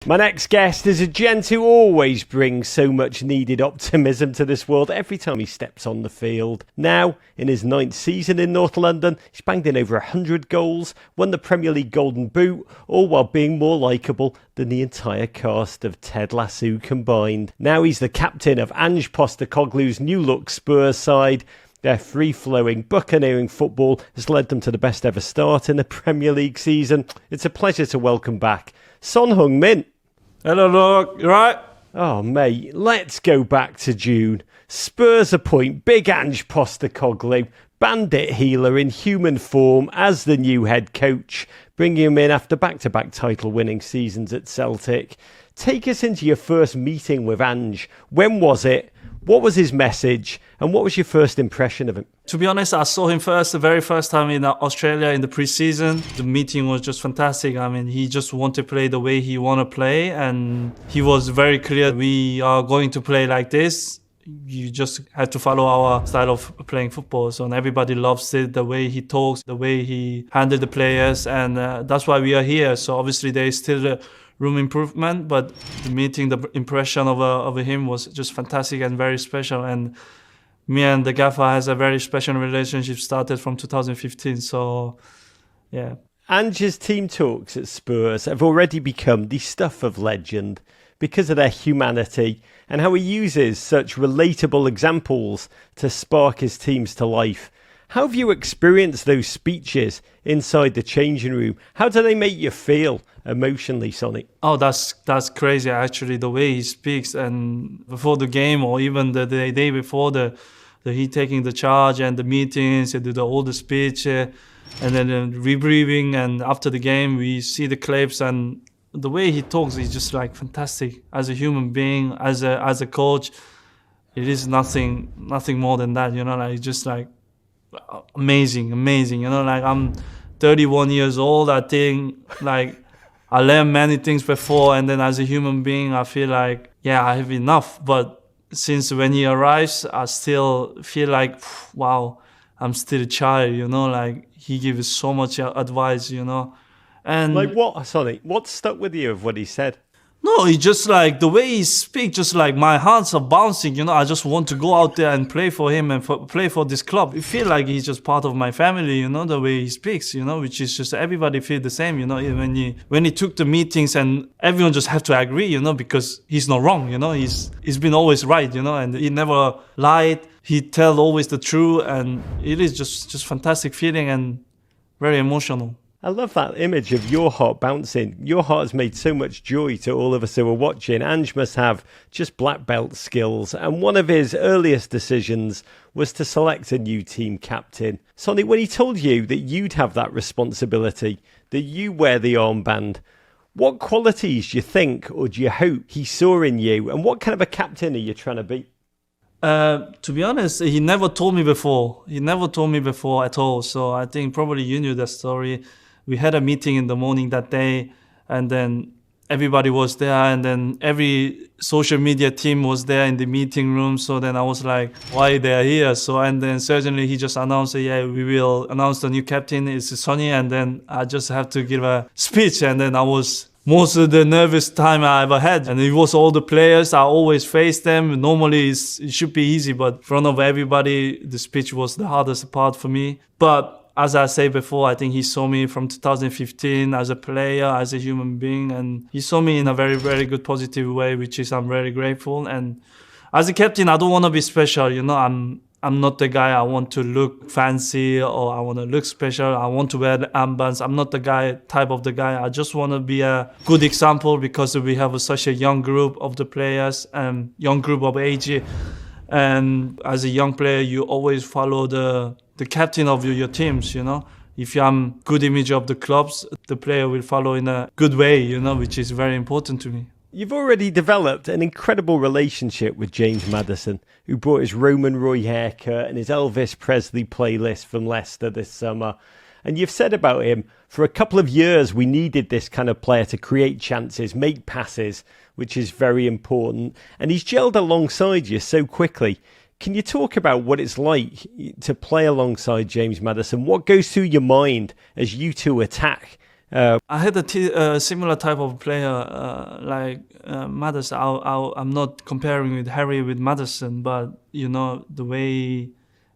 My next guest is a gent who always brings so much needed optimism to this world every time he steps on the field. Now, in his 9th season in North London, he's banged in over 100 goals, won the Premier League Golden Boot, all while being more likeable than the entire cast of Ted Lasso combined. Now he's the captain of Ange Postecoglou's new-look Spurs side. Their free-flowing, buccaneering football has led them to the best ever start in the Premier League season. It's a pleasure to welcome back 손흥민. Hello, look, you right? Oh, mate, let's go back to June. Spurs appoint Big Ange Postecoglou, bandit healer in human form, as the new head coach, bringing him in after back-to-back title-winning seasons at Celtic. Take us into your first meeting with Ange. When was it? What was his message? And what was your first impression of him? To be honest, I saw him the very first time in Australia in the pre-season. The meeting was just fantastic. I mean, he just wanted to play the way he want to play. And he was very clear, we are going to play like this. You just have to follow our style of playing football. So and everybody loves it, the way he talks, the way he handled the players. And that's why we are here. So obviously there is still room improvement, but the meeting, the impression of him was just fantastic and very special. And me and the gaffer has a very special relationship started from 2015. So, yeah. Ange's team talks at Spurs have already become the stuff of legend because of their humanity and how he uses such relatable examples to spark his teams to life. How have you experienced those speeches inside the changing room? How do they make you feel emotionally, Sonny? Oh, that's crazy, actually, the way he speaks. And before the game or even the day before, he taking the charge and the meetings, he do all the speech, and then rebriefing. And after the game, we see the clips, and the way he talks is just like fantastic. As a human being, as a coach, it is nothing more than that. You know, like just like amazing. You know, like I'm 31 years old. I think like I learned many things before, and then as a human being, I feel like I have enough. But since when he arrives, I still feel like, wow, I'm still a child, you know, like he gives so much advice, you know. And like what, Sonny? What stuck with you of what he said? No, he just like the way he speaks, just like my hearts are bouncing, you know. I just want to go out there and play for him and play for this club. I feel like he's just part of my family, you know, the way he speaks, you know, which is just everybody feel the same, you know. When he took the meetings and everyone just have to agree, you know, because he's not wrong, you know. He's been always right, you know, and he never lied. He tell always the truth, and it is just fantastic feeling and very emotional. I love that image of your heart bouncing. Your heart has made so much joy to all of us who are watching. Ange must have just black belt skills. And one of his earliest decisions was to select a new team captain. Sonny, when he told you that you'd have that responsibility, that you wear the armband, what qualities do you think or do you hope he saw in you? And what kind of a captain are you trying to be? To be honest, he never told me before. He never told me before at all. So I think probably you knew that story. We had a meeting in the morning that day, and then everybody was there, and then every social media team was there in the meeting room. So then I was like, why they're here? So, and then certainly he just announced, we will announce the new captain, it's Sonny, and then I just have to give a speech. And then I was most of the nervous time I ever had. And it was all the players, I always face them. Normally it should be easy, but in front of everybody, the speech was the hardest part for me. But as I said before, I think he saw me from 2015 as a player, as a human being, and he saw me in a very, very good positive way, which is I'm very grateful. And as a captain, I don't want to be special, you know. I'm not the guy I want to look fancy or I want to look special. I want to wear the armbands. I'm not the type of the guy. I just want to be a good example because we have such a young group of the players and young group of age. And as a young player, you always follow the captain of your teams, you know. If you have good image of the clubs, the player will follow in a good way, you know, which is very important to me. You've already developed an incredible relationship with James Maddison, who brought his Roman Roy haircut and his Elvis Presley playlist from Leicester this summer. And you've said about him, for a couple of years, we needed this kind of player to create chances, make passes, which is very important. And he's gelled alongside you so quickly. Can you talk about what it's like to play alongside James Maddison? What goes through your mind as you two attack I had a similar type of player like Maddison. I'm not comparing with Harry with Maddison, but you know the way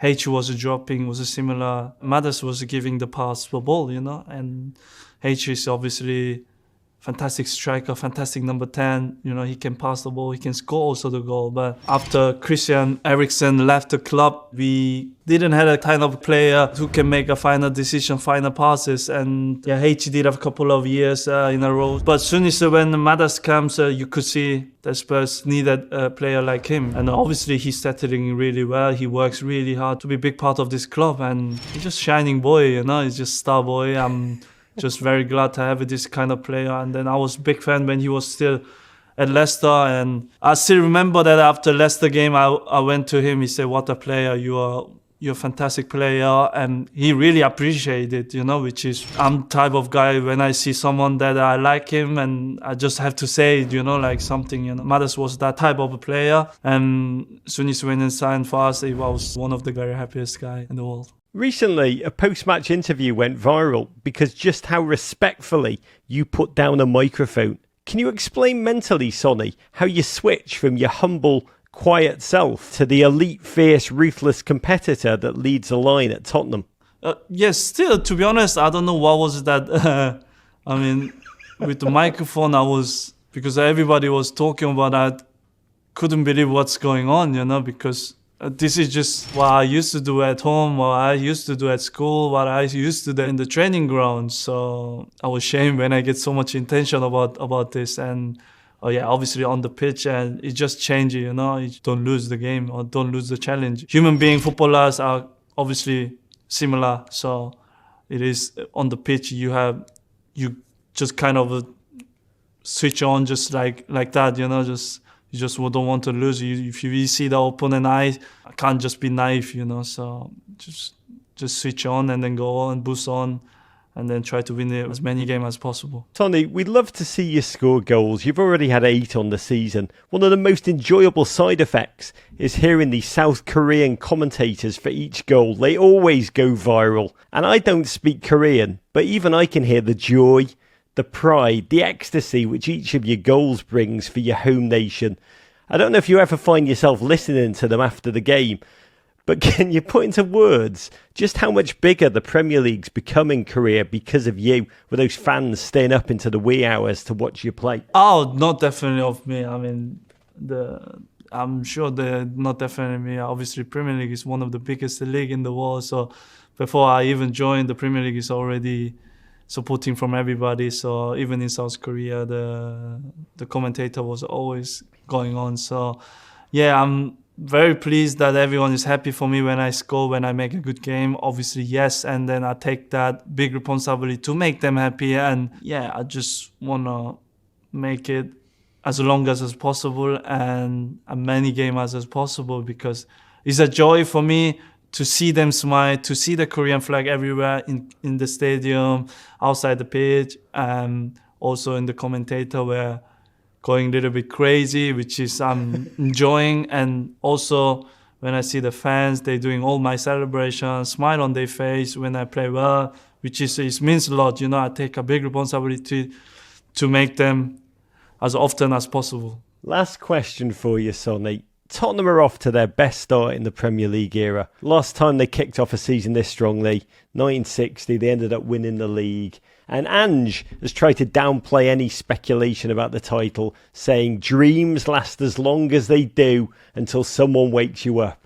H was dropping was similar. Maddison was giving the pass for ball, you know, and H is obviously fantastic striker, fantastic number 10. You know, he can pass the ball, he can score also the goal. But after Christian Eriksen left the club, we didn't have a kind of player who can make a final decision, final passes. And yeah, H did have a couple of years in a row. But soon as when Madas comes, you could see the Spurs needed a player like him. And obviously he's settling really well. He works really hard to be a big part of this club. And he's just shining boy, you know, he's just star boy. I'm just very glad to have this kind of player. And then I was a big fan when he was still at Leicester. And I still remember that after Leicester game, I went to him. He said, "What a player. You're a fantastic player." And he really appreciated it, you know, which is, I'm type of guy when I see someone that I like him and I just have to say it, you know, like something, you know. Madas was that type of a player. And as soon as he went and signed for us, he was one of the very happiest guy in the world. Recently, a post-match interview went viral because just how respectfully you put down a microphone. Can you explain mentally, Sonny, how you switch from your humble, quiet self to the elite, fierce, ruthless competitor that leads the line at Tottenham? Yes, still, to be honest, I don't know what was that. I mean, with the microphone, because everybody was talking about it, I couldn't believe what's going on, you know, because this is just what I used to do at home, what I used to do at school, what I used to do in the training ground. So I was ashamed when I get so much attention about this. And obviously on the pitch, and it just changes, you know. You don't lose the game or don't lose the challenge. Human being footballers are obviously similar. So it is on the pitch, you just kind of switch on just like that, you know, you just don't want to lose. If you see the opponent I can't just be naive, you know. So just switch on and then go on, boost on, and then try to win as many games as possible. Tony, we'd love to see you score goals. You've already had 8 on the season. One of the most enjoyable side effects is hearing the South Korean commentators for each goal. They always go viral. And I don't speak Korean, but even I can hear the joy, the pride, the ecstasy which each of your goals brings for your home nation. I don't know if you ever find yourself listening to them after the game, but can you put into words just how much bigger the Premier League's become in Korea because of you, with those fans staying up into the wee hours to watch you play? Oh, not definitely of me. I mean, I'm sure they're not definitely me. Obviously, Premier League is one of the biggest league in the world. So before I even joined, the Premier League is already supporting from everybody. So even in South Korea, the commentator was always going on. So yeah, I'm very pleased that everyone is happy for me when I score, when I make a good game. Obviously, yes, and then I take that big responsibility to make them happy. And yeah, I just want to make it as long as possible and as many games as possible, because it's a joy for me to see them smile, to see the Korean flag everywhere in the stadium, outside the pitch, and also in the commentator where going a little bit crazy, which is I'm enjoying. And also when I see the fans, they're doing all my celebrations, smile on their face when I play well, which it means a lot. You know, I take a big responsibility to make them as often as possible. Last question for you, Sonny. Tottenham are off to their best start in the Premier League era. Last time they kicked off a season this strongly, 1960, they ended up winning the league. And Ange has tried to downplay any speculation about the title, saying dreams last as long as they do until someone wakes you up.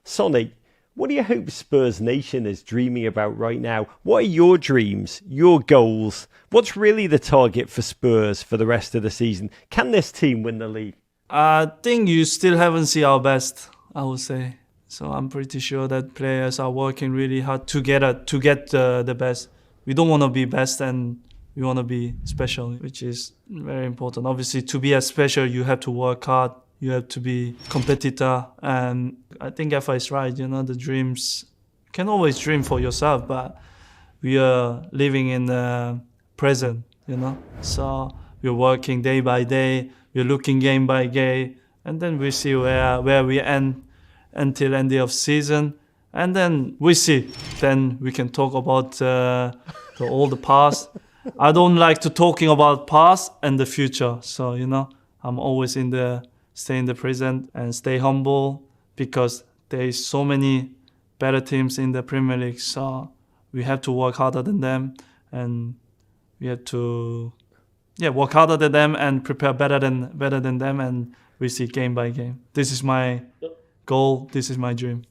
Sonny, what do you hope Spurs Nation is dreaming about right now? What are your dreams, your goals? What's really the target for Spurs for the rest of the season? Can this team win the league? I think you still haven't seen our best, I would say. So I'm pretty sure that players are working really hard to get the best. We don't want to be best, and we want to be special, which is very important. Obviously, to be as special, you have to work hard. You have to be competitor. And I think FI is right. You know, the dreams, you can always dream for yourself, but we are living in the present, you know. So we're working day by day. We're looking game by game, and then we see where we end until end of season, and then we see. Then we can talk about all the past, I don't like to talking about past and the future. So, I'm always stay in the present and stay humble because there is so many better teams in the Premier League. So we have to work harder than them and we have to work harder than them and prepare better than them and we see game by game. This is my goal. This is my dream.